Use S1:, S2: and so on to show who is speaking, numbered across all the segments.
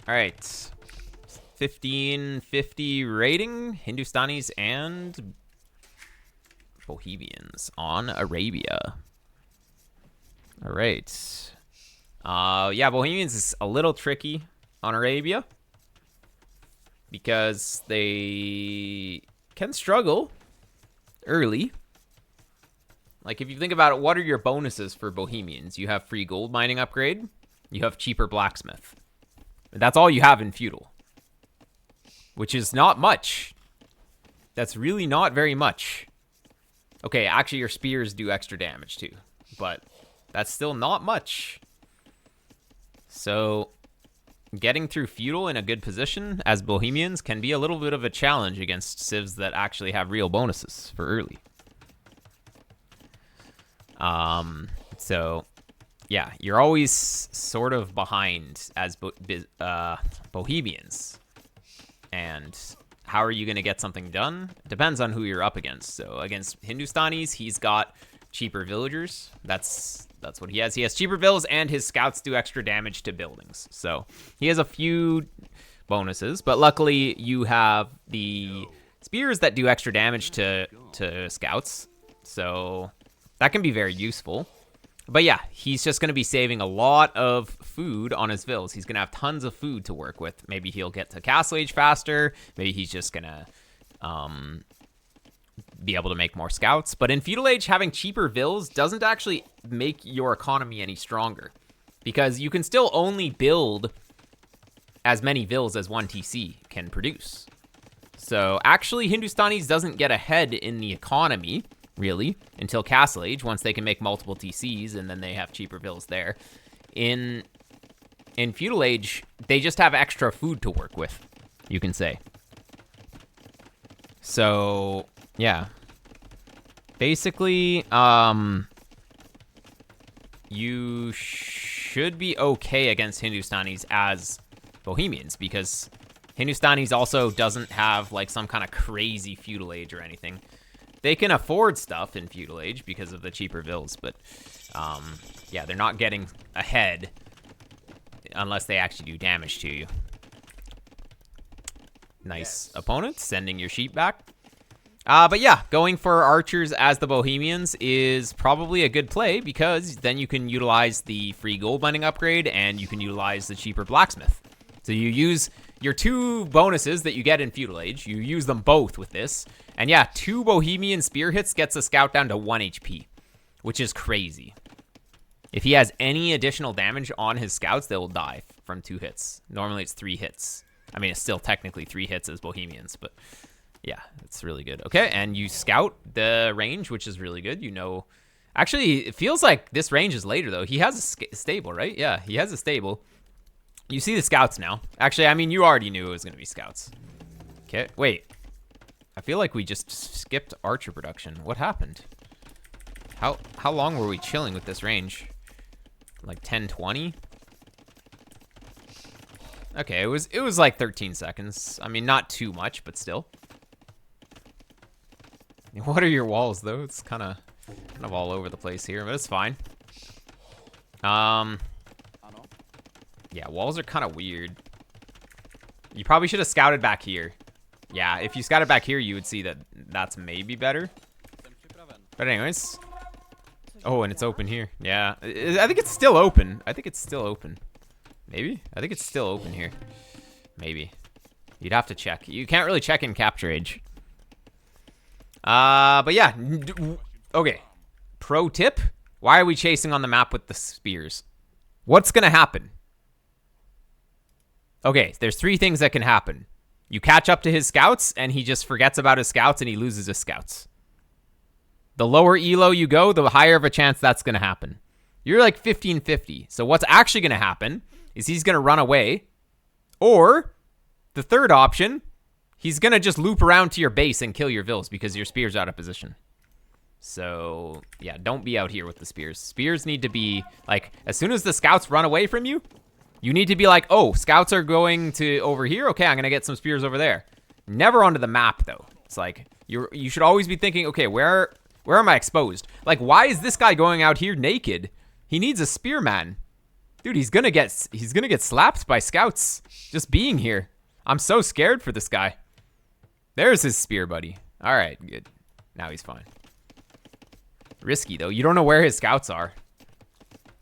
S1: All right. 1550 rating. Hindustanis and Bohemians on Arabia. All right. Yeah, Bohemians is a little tricky on Arabia because they can struggle early. Like, if you think about it, what are your bonuses for Bohemians? You have free gold mining upgrade. You have cheaper blacksmith. That's all you have in feudal, which is not much. That's really not very much. Okay, actually, your spears do extra damage too, but that's still not much. So, getting through feudal in a good position as Bohemians can be a little bit of a challenge against civs that actually have real bonuses for early. So, yeah, you're always sort of behind as Bohemians. And how are you going to get something done? Depends on who you're up against. So against Hindustanis, he's got cheaper villagers. That's what he has. He has cheaper villas, and his scouts do extra damage to buildings. So he has a few bonuses, but luckily you have the spears that do extra damage to scouts. So that can be very useful. But yeah, he's just going to be saving a lot of food on his villas. He's going to have tons of food to work with. Maybe he'll get to Castle Age faster. Maybe he's just going to be able to make more scouts. But in Feudal Age, having cheaper villas doesn't actually make your economy any stronger, because you can still only build as many villas as one TC can produce. So actually, Hindustanis doesn't get ahead in the economy really until Castle Age, once they can make multiple TCs and then they have cheaper villas there. In Feudal Age, they just have extra food to work with, you can say. So yeah, basically you should be okay against Hindustanis as Bohemians, because Hindustanis also doesn't have like some kind of crazy Feudal Age or anything. They can afford stuff in Feudal Age because of the cheaper villas, but yeah, they're not getting ahead unless they actually do damage to you. Nice opponent, sending your sheep back. But yeah, going for archers as the Bohemians is probably a good play, because then you can utilize the free gold mining upgrade and you can utilize the cheaper blacksmith. So you use your two bonuses that you get in Feudal Age, you use them both with this. And yeah, 2 Bohemian spear hits gets a scout down to 1 HP, which is crazy. If he has any additional damage on his scouts, they will die from 2 hits. Normally it's 3 hits. I mean, it's still technically 3 hits as Bohemians, but yeah, it's really good. Okay, and you scout the range, which is really good. You know, actually, it feels like this range is later, though. He has a stable, right? Yeah, he has a stable. You see the scouts now. Actually, I mean, you already knew it was going to be scouts. Okay, wait. I feel like we just skipped archer production. What happened? How long were we chilling with this range? Like 10, 20? Okay, it was like 13 seconds. I mean, not too much, but still. What are your walls, though? It's kind of all over the place here, but it's fine. Yeah, walls are kind of weird. You probably should have scouted back here. Yeah, if you scouted back here, you would see that that's maybe better. But anyways. Oh, and it's open here. Yeah, I think it's still open. I think it's still open. Maybe? I think it's still open here. Maybe. You'd have to check. You can't really check in Capture Age. But yeah. Okay. Pro tip. Why are we chasing on the map with the spears? What's going to happen? Okay, there's 3 things that can happen. You catch up to his scouts, and he just forgets about his scouts, and he loses his scouts. The lower elo you go, the higher of a chance that's going to happen. You're like 1550. So what's actually going to happen is he's going to run away. Or, the third option, he's going to just loop around to your base and kill your villas because your spear's out of position. So, yeah, don't be out here with the spears. Spears need to be, like, as soon as the scouts run away from you, you need to be like, oh, scouts are going to over here. Okay, I'm going to get some spears over there. Never onto the map, though. It's like, you should always be thinking, okay, where am I exposed? Like, why is this guy going out here naked? He needs a spearman. Dude, he's gonna get slapped by scouts just being here. I'm so scared for this guy. There's his spear buddy. All right, good. Now he's fine. Risky though. You don't know where his scouts are.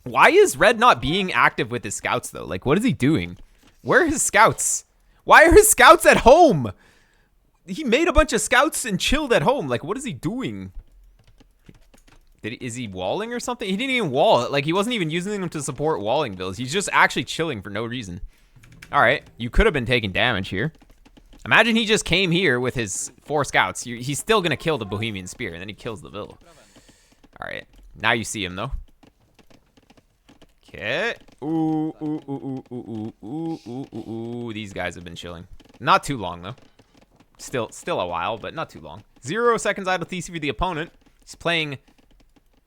S1: Why is Red not being active with his scouts though? Like, what is he doing? Where are his scouts? Why are his scouts at home? He made a bunch of scouts and chilled at home. Like, what is he doing? Is he walling or something? He didn't even wall. Like, he wasn't even using them to support walling builds. He's just actually chilling for no reason. All right, you could have been taking damage here. Imagine he just came here with his 4 scouts. He's still going to kill the Bohemian spear, and then he kills the Vil. All right, now you see him, though. Okay. Ooh, ooh, ooh, ooh, ooh, ooh, ooh, ooh, ooh. These guys have been chilling. Not too long, though. Still a while, but not too long. 0 seconds idle TC for the opponent. He's playing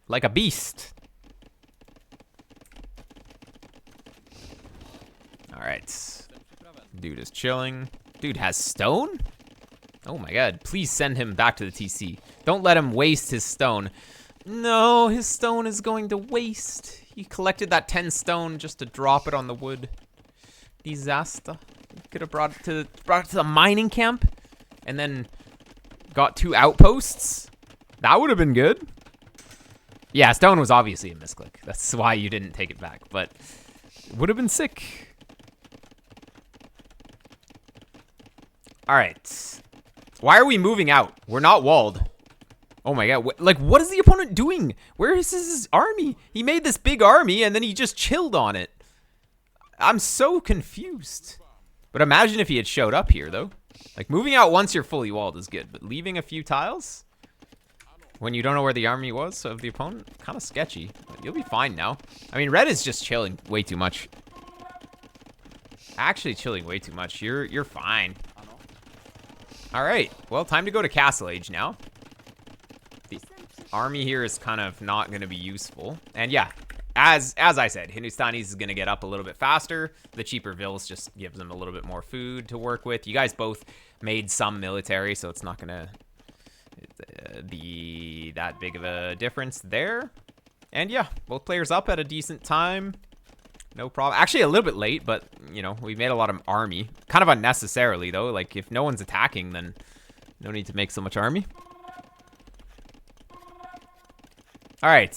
S1: like a beast. All right. Dude is chilling. Dude has stone? Oh my god. Please send him back to the TC. Don't let him waste his stone. No, his stone is going to waste. He collected that 10 stone just to drop it on the wood. Disaster. Could have brought it to the mining camp and then got 2 outposts. That would have been good. Yeah, stone was obviously a misclick. That's why you didn't take it back, but it would have been sick. All right. Why are we moving out? We're not walled. Oh my god. Like, what is the opponent doing? Where is his army? He made this big army and then he just chilled on it. I'm so confused. But imagine if he had showed up here, though. Like, moving out once you're fully walled is good, but leaving a few tiles when you don't know where the army was of the opponent, kind of sketchy. But you'll be fine now. I mean, Red is just chilling way too much. Actually chilling way too much. You're fine. All right. Well, time to go to Castle Age now. The army here is kind of not going to be useful. And yeah, as I said, Hindustanis is going to get up a little bit faster. The cheaper Vils just gives them a little bit more food to work with. You guys both made some military, so it's not going to be that big of a difference there. And yeah, both players up at a decent time. No problem. Actually, a little bit late, but, you know, we made a lot of army. Kind of unnecessarily, though. Like, if no one's attacking, then no need to make so much army. All right.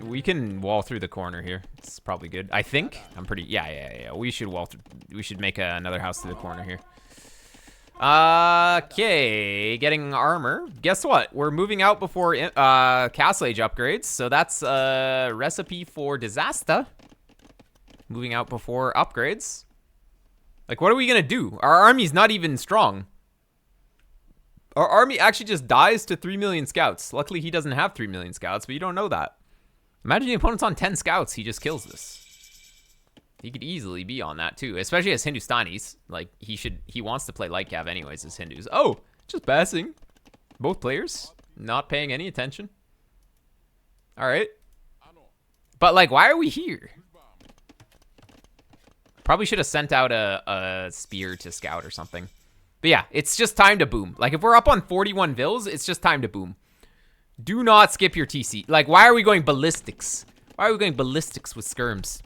S1: We can wall through the corner here. It's probably good. I think. I'm pretty... Yeah. We should wall through... We should make another house through the corner here. Okay, getting armor. Guess what? We're moving out before Castle Age upgrades, so that's a recipe for disaster. Moving out before upgrades. Like, what are we gonna do? Our army's not even strong. Our army actually just dies to 3 million scouts. Luckily, he doesn't have 3 million scouts, but you don't know that. Imagine the opponent's on 10 scouts, he just kills this. He could easily be on that too, especially as Hindustanis. Like, he wants to play light cav anyways as Hindus. Oh, just passing. Both players not paying any attention. All right. But like, why are we here? Probably should have sent out a spear to scout or something. But yeah, it's just time to boom. Like, if we're up on 41 Vils, it's just time to boom. Do not skip your TC. Like, why are we going ballistics? Why are we going ballistics with skirms?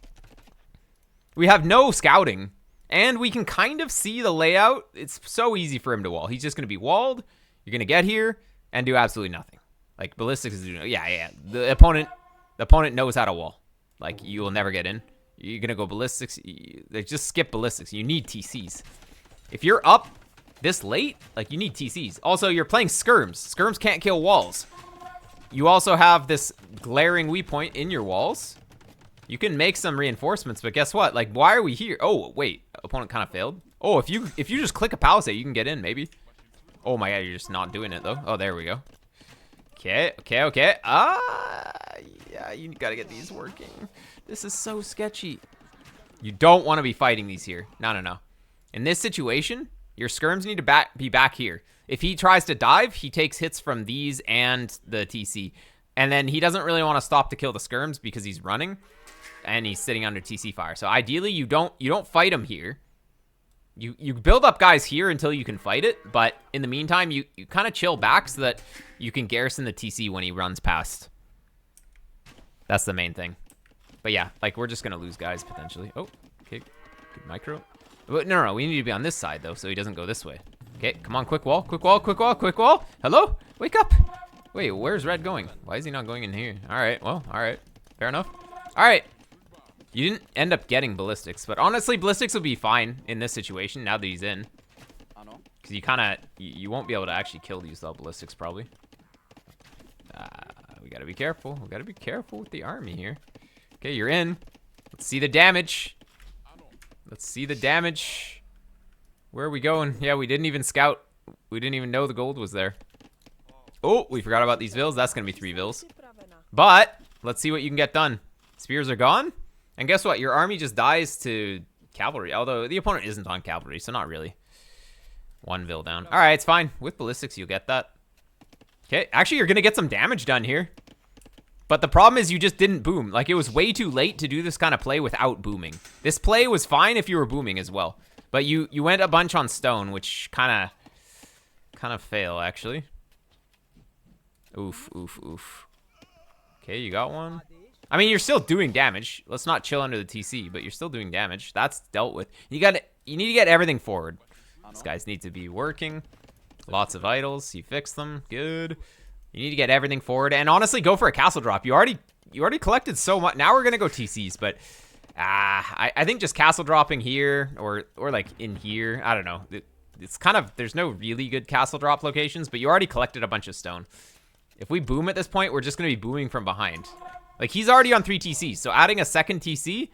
S1: We have no scouting, and we can kind of see the layout. It's so easy for him to wall. He's just going to be walled. You're going to get here and do absolutely nothing. Like, ballistics is... Yeah. The opponent knows how to wall. Like, you will never get in. You're going to go ballistics. Just skip ballistics. You need TCs. If you're up this late, like, you need TCs. Also, you're playing skirms. Skirms can't kill walls. You also have this glaring weak point in your walls. You can make some reinforcements, but guess what? Like, why are we here? Oh, wait. Opponent kind of failed. Oh, if you just click a palisade, you can get in, maybe. Oh my god, you're just not doing it, though. Oh, there we go. Okay. Yeah, you gotta get these working. This is so sketchy. You don't want to be fighting these here. No. In this situation, your skirms need to be back here. If he tries to dive, he takes hits from these and the TC. And then he doesn't really want to stop to kill the skirms because he's running. And he's sitting under TC fire. So ideally, you don't fight him here. You build up guys here until you can fight it, but in the meantime, you kind of chill back so that you can garrison the TC when he runs past. That's the main thing. But yeah, like, we're just gonna lose guys, potentially. Oh, okay. Good micro. No, we need to be on this side, though, so he doesn't go this way. Okay, come on, quick wall, quick wall, quick wall, quick wall. Hello? Wake up. Wait, where's red going? Why is he not going in here? All right, well, all right. Fair enough. All right. You didn't end up getting ballistics, but honestly, ballistics will be fine in this situation now that he's in. Because you kind of, you won't be able to actually kill these without ballistics, probably. We gotta be careful. We gotta be careful with the army here. Okay, you're in. Let's see the damage. Let's see the damage. Where are we going? Yeah, we didn't even scout. We didn't even know the gold was there. Oh, we forgot about these vills. That's gonna be 3 vills. But let's see what you can get done. Spears are gone. And guess what? Your army just dies to cavalry. Although the opponent isn't on cavalry, so not really. 1 vill down. All right, it's fine. With ballistics, you'll get that. Okay, actually, you're gonna get some damage done here. But the problem is you just didn't boom. Like, it was way too late to do this kind of play without booming. This play was fine if you were booming as well. But you went a bunch on stone, which kind of fail, actually. Oof, oof, oof. Okay, you got one. I mean, you're still doing damage. Let's not chill under the TC, but you're still doing damage. That's dealt with. You need to get everything forward. These guys need to be working. Lots of idols. You fix them. Good. You need to get everything forward. And honestly, go for a castle drop. You already collected so much. Now we're going to go TCs, but I think just castle dropping here or like in here. I don't know. It's kind of, there's no really good castle drop locations, but you already collected a bunch of stone. If we boom at this point, we're just going to be booming from behind. Like, he's already on 3 TCs, so adding a second TC,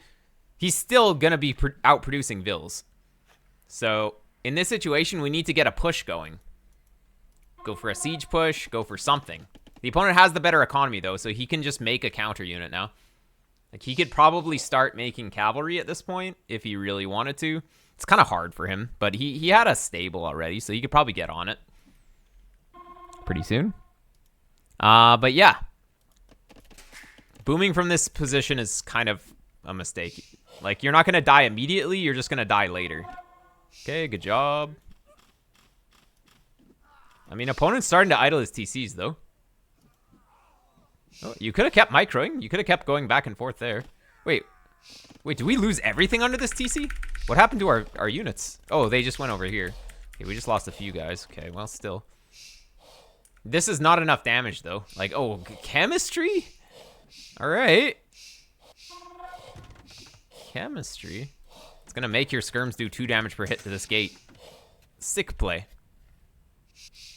S1: he's still going to be outproducing vills. So, in this situation, we need to get a push going. Go for a siege push, go for something. The opponent has the better economy, though, so he can just make a counter unit now. Like, he could probably start making cavalry at this point, if he really wanted to. It's kind of hard for him, but he had a stable already, so he could probably get on it pretty soon. But yeah. Booming from this position is kind of a mistake. Like, you're not going to die immediately, you're just going to die later. Okay, good job. I mean, opponent's starting to idle his TCs, though. Oh, you could have kept microing. You could have kept going back and forth there. Wait, do we lose everything under this TC? What happened to our units? Oh, they just went over here. Okay, we just lost a few guys. Okay, well, still. This is not enough damage, though. Like, oh, chemistry? All right. Chemistry. It's going to make your skirms do 2 damage per hit to this gate. Sick play.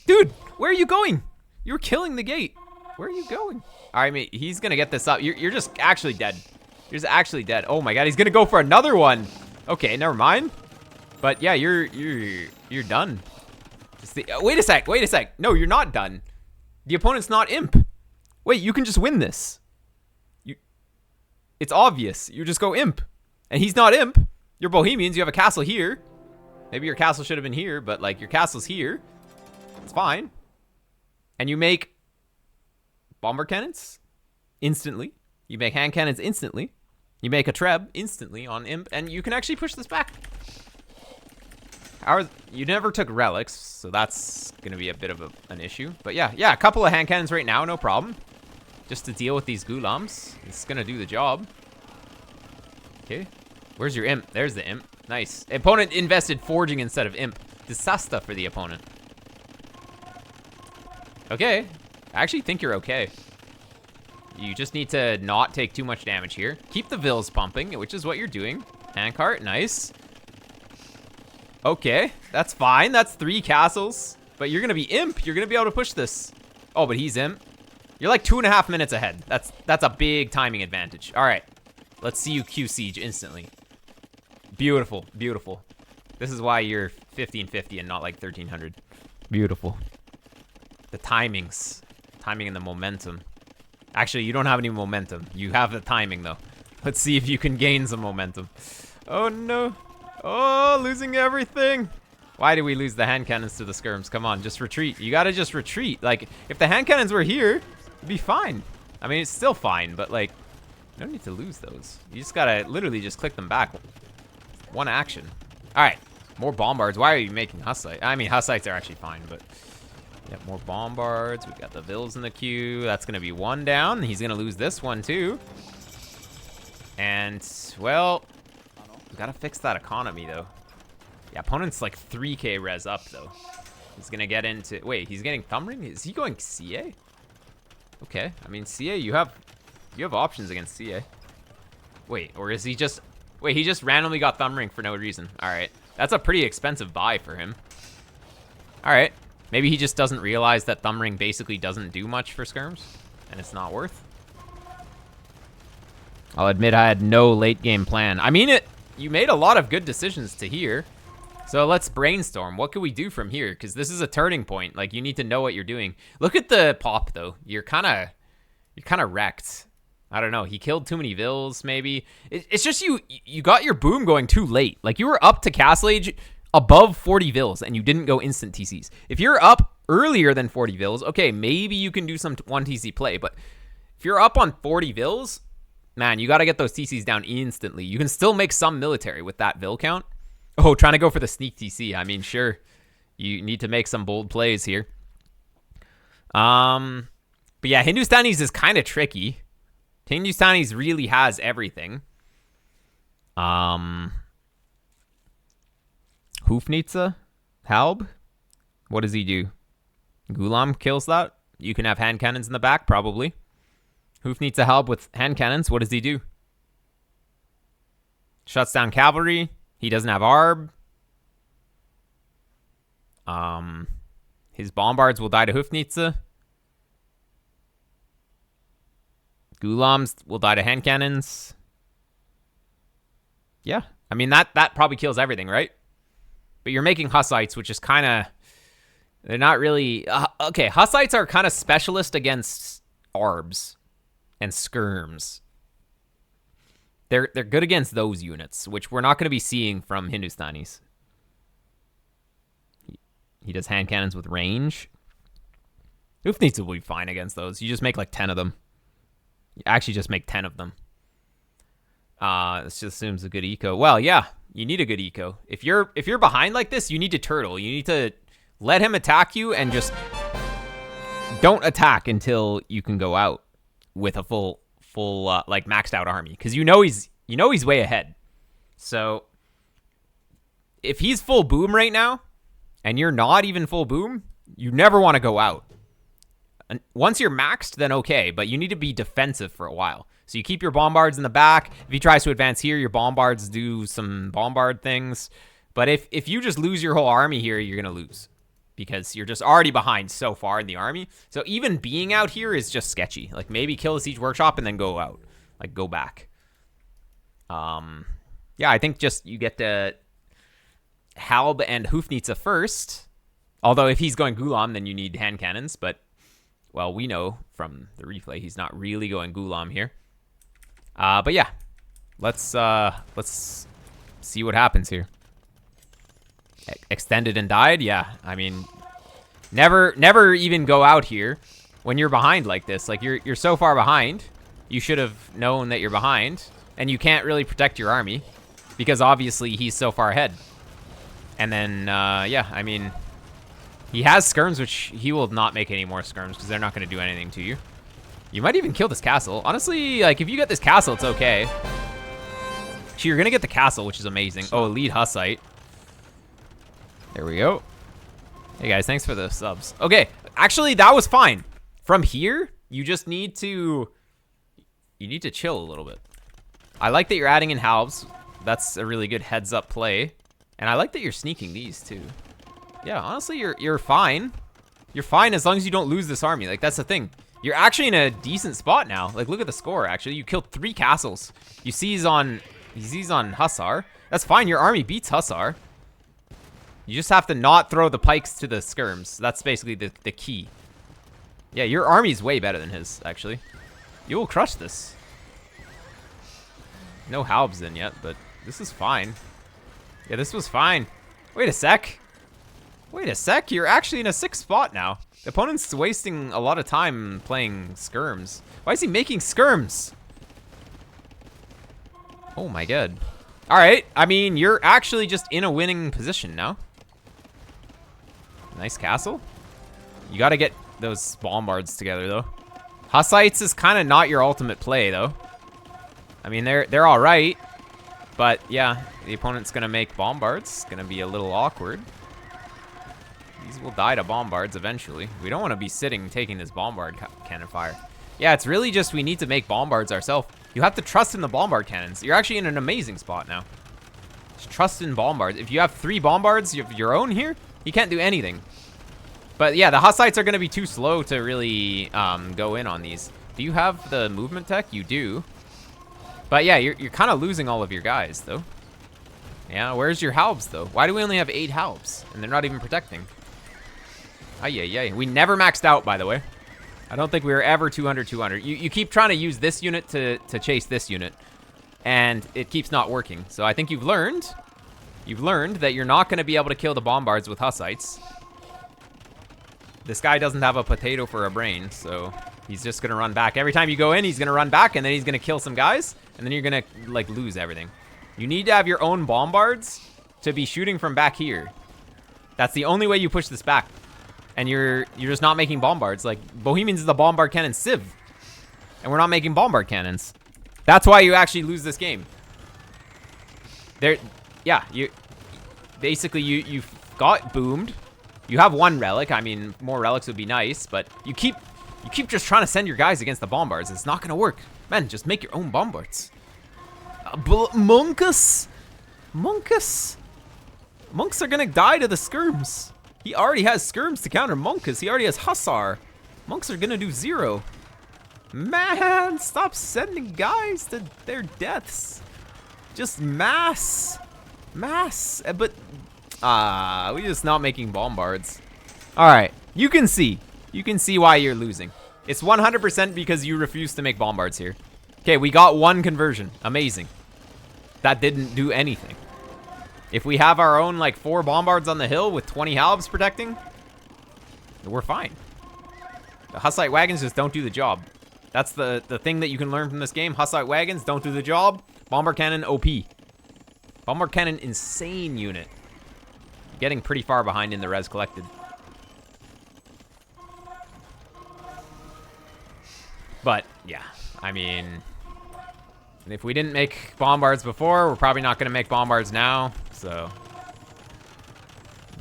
S1: Dude, where are you going? You're killing the gate. Where are you going? All right, mate, he's going to get this up. You're just actually dead. You're just actually dead. Oh, my God, he's going to go for another one. Okay, never mind. But, yeah, you're done. Wait a sec. No, you're not done. The opponent's not imp. Wait, you can just win this. It's obvious. You just go imp. And he's not imp. You're Bohemians. You have a castle here. Maybe your castle should have been here, but, like, your castle's here. It's fine. And you make bomber cannons instantly. You make hand cannons instantly. You make a treb instantly on imp, and you can actually push this back. You never took relics, so that's going to be a bit of an issue. But yeah, a couple of hand cannons right now, no problem. Just to deal with these gulams. It's going to do the job. Okay. Where's your imp? There's the imp. Nice. Opponent invested forging instead of imp. Disaster for the opponent. Okay. I actually think you're okay. You just need to not take too much damage here. Keep the vills pumping, which is what you're doing. Handcart, nice. Okay, that's fine. That's 3 castles. But you're going to be imp. You're going to be able to push this. Oh, but he's imp. You're like 2.5 minutes ahead. That's a big timing advantage. All right. Let's see you Q siege instantly. Beautiful, beautiful. This is why you're 1550 and not like 1300. Beautiful. The timings. Timing and the momentum. Actually, you don't have any momentum. You have the timing, though. Let's see if you can gain some momentum. Oh, no. Oh, losing everything. Why did we lose the hand cannons to the skirms? Come on, just retreat. You gotta just retreat. Like, if the hand cannons were here, it'd be fine. I mean, it's still fine, but, like, you don't need to lose those. You just gotta literally just click them back. One action. All right, more bombards. Why are you making Hussite? I mean, Hussites are actually fine, but Yep, more bombards. We got the Vills in the queue. That's going to be one down. He's going to lose this one, too. And, well, we got to fix that economy, though. Yeah, opponent's like 3k res up, though. He's going to get into... Wait, he's getting Thumb Ring? Is he going CA? Okay. I mean, CA, you have options against CA. Wait, or is he just... Wait, he just randomly got Thumb Ring for no reason. All right. That's a pretty expensive buy for him. All right. Maybe he just doesn't realize that Thumb Ring basically doesn't do much for Skirms, and it's not worth. I'll admit I had no late game plan. I mean, you made a lot of good decisions to here. So let's brainstorm. What can we do from here? Because this is a turning point. Like, you need to know what you're doing. Look at the pop, though. You're kind of wrecked. I don't know. He killed too many Vills, maybe. It's just you got your boom going too late. Like, you were up to Castle Age above 40 Vills, and you didn't go instant TCs. If you're up earlier than 40 Vills, okay, maybe you can do some 1 TC play. But if you're up on 40 Vills, man, you got to get those TCs down instantly. You can still make some military with that Vill count. Oh, trying to go for the sneak TC. I mean, sure, you need to make some bold plays here. But yeah, Hindustanis is kind of tricky. Hindustanis really has everything. Hoofnitsa? Halb? What does he do? Gulam kills that? You can have hand cannons in the back, probably. Hoofnitsa Halb with hand cannons. What does he do? Shuts down cavalry. He doesn't have Arb. His bombards will die to Hoofnitsa. Gulams will die to hand cannons. Yeah. I mean, that probably kills everything, right? But you're making Hussites, which is kind of... They're not really... okay, Hussites are kind of specialist against Arbs and Skirms. They're good against those units, which we're not going to be seeing from Hindustanis. He does hand cannons with range. Hoofnitsa will be fine against those. You just make like 10 of them. You actually just make 10 of them. This just assumes a good eco. Well, yeah, you need a good eco. If you're behind like this, you need to turtle. You need to let him attack you and just don't attack until you can go out with a full like maxed out army, because you know he's way ahead. So if he's full boom right now and you're not even full boom, you never want to go out. And once you're maxed, then okay, but you need to be defensive for a while. So you keep your bombards in the back. If he tries to advance here, your bombards do some bombard things. But if you just lose your whole army here, you're going to lose, because you're just already behind so far in the army. So even being out here is just sketchy. Like, maybe kill the siege workshop and then go out. Like, go back. Yeah, I think just you get the Halb and Hoofnitsa first. Although if he's going Gulam, then you need hand cannons. But, well, we know from the replay he's not really going Gulam here. But yeah, let's see what happens here. Extended and died? Yeah, I mean, never even go out here when you're behind like this. Like, you're so far behind, you should have known that you're behind, and you can't really protect your army because obviously he's so far ahead. And then, yeah, I mean, he has skirms, which he will not make any more skirms because they're not going to do anything to you. You might even kill this castle. Honestly, like, if you get this castle, it's okay. So you're going to get the castle, which is amazing. Oh, lead Hussite. There we go. Hey, guys, thanks for the subs. Okay, actually, that was fine. From here, you just need to... You need to chill a little bit. I like that you're adding in halves. That's a really good heads-up play. And I like that you're sneaking these, too. Yeah, honestly, you're fine. You're fine as long as you don't lose this army. Like, that's the thing. You're actually in a decent spot now. Like, look at the score, actually. You killed 3 castles. You seize on Hussar. That's fine. Your army beats Hussar. You just have to not throw the pikes to the skirms. That's basically the key. Yeah, your army's way better than his, actually. You will crush this. No Halbs in yet, but this is fine. Yeah, this was fine. Wait a sec. Wait a sec. You're actually in a 6th spot now. The opponent's wasting a lot of time playing skirms. Why is he making skirms? Oh my god. All right. I mean, you're actually just in a winning position now. Nice castle. You got to get those bombards together, though. Hussites is kind of not your ultimate play, though. I mean, they're all right. But, yeah, the opponent's going to make bombards. It's going to be a little awkward. These will die to bombards eventually. We don't want to be sitting taking this bombard cannon fire. Yeah, it's really just we need to make bombards ourselves. You have to trust in the bombard cannons. You're actually in an amazing spot now. Just trust in bombards. If you have 3 bombards of your own here, you can't do anything. But yeah, the Hussites are going to be too slow to really go in on these. Do you have the movement tech? You do. But yeah, you're kind of losing all of your guys, though. Yeah, where's your halbs, though? Why do we only have 8 halbs? And they're not even protecting. Ay. We never maxed out, by the way. I don't think we were ever 200. You keep trying to use this unit to chase this unit. And it keeps not working. So I think you've learned that you're not going to be able to kill the bombards with Hussites. This guy doesn't have a potato for a brain, so he's just going to run back. Every time you go in, he's going to run back, and then he's going to kill some guys, and then you're going to, like, lose everything. You need to have your own bombards to be shooting from back here. That's the only way you push this back. And you're just not making bombards. Like, Bohemians is the bombard cannon civ. And we're not making bombard cannons. That's why you actually lose this game. Yeah, you got boomed. You have 1 relic. I mean, more relics would be nice, but you keep just trying to send your guys against the bombards. It's not gonna work. Man, just make your own bombards. Monkus? Monks are gonna die to the skirms. He already has skirms to counter Monkus. He already has hussar. Monks are gonna do 0. Man, stop sending guys to their deaths. Just mass. But we're just not making bombards. All right, you can see why you're losing. It's 100% because you refuse to make bombards here. Okay, we got 1 conversion. Amazing. That didn't do anything. If we have our own, like, 4 bombards on the hill with 20 halbs protecting, we're fine. The Hussite wagons just don't do the job. That's the thing that you can learn from this game. Hussite wagons don't do the job. Bombard cannon OP. Bombard cannon insane unit. Getting pretty far behind in the res collected. But, yeah. I mean, if we didn't make bombards before, we're probably not going to make bombards now. So,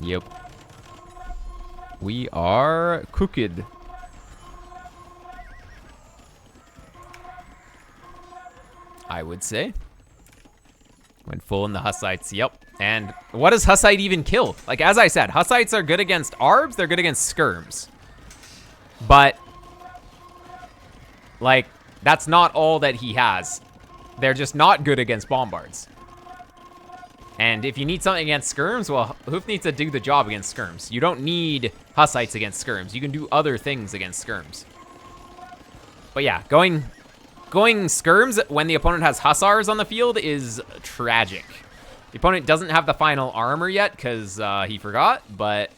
S1: yep. We are cooked. I would say. Went full in the Hussites, yep. And what does Hussite even kill? Like, as I said, Hussites are good against Arbs, they're good against Skirms. But, like, that's not all that he has. They're just not good against Bombards. And if you need something against Skirms, well, Hoof needs to do the job against Skirms. You don't need Hussites against Skirms. You can do other things against Skirms. But yeah, going Skirms when the opponent has Hussars on the field is tragic. The opponent doesn't have the final armor yet because he forgot, but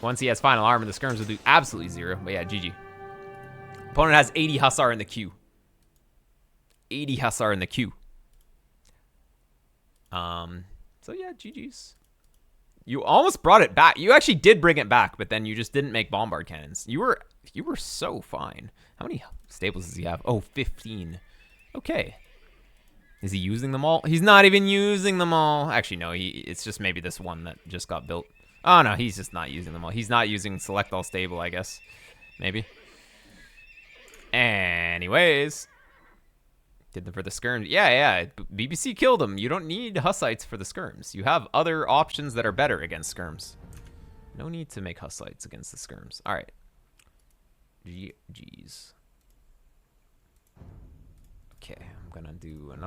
S1: once he has final armor, the Skirms will do absolutely 0. But yeah, GG. Opponent has 80 Hussar in the queue. 80 Hussar in the queue. So yeah, GG's. You almost brought it back. You actually did bring it back, but then you just didn't make bombard cannons. You were so fine. How many staples does he have? Oh, 15. Okay. Is he using them all? He's not even using them all. Actually, no, it's just maybe this one that just got built. Oh, no, he's just not using them all. He's not using select all stable, I guess. Maybe. Anyways. Did them for the skirms. Yeah. BBC killed them. You don't need Hussites for the skirms. You have other options that are better against skirms. No need to make Hussites against the skirms. All right. GG's. Okay, I'm gonna do another.